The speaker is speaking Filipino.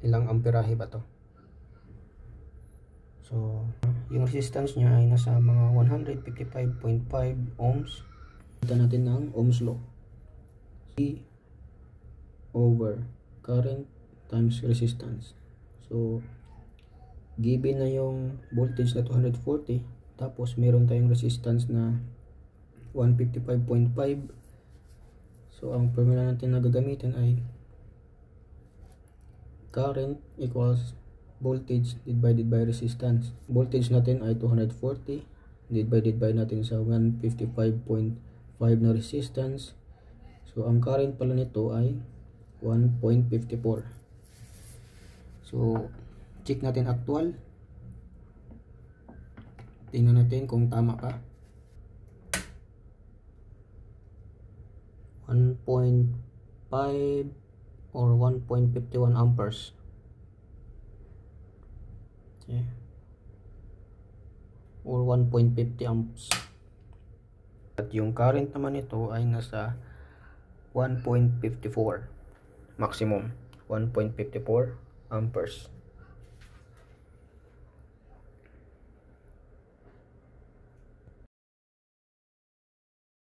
ilang amperahe ba to. So yung resistance niya ay nasa mga 155.5 ohms. Kita natin ng ohms law, C over current times resistance. So given na yung voltage na 240, tapos meron tayong resistance na 155.5. so ang formula natin na gagamitin ay current equals voltage divided by resistance. Voltage natin ay 240 divided by natin sa 155.5 na resistance. So ang current pala nito ay 1.54. So check natin actual, tingnan natin kung tama pa. 1.5 or 1.51 amperes. Okay. Or 1.50 amps. At yung current naman ito ay nasa 1.54 maximum, 1.54 amperes.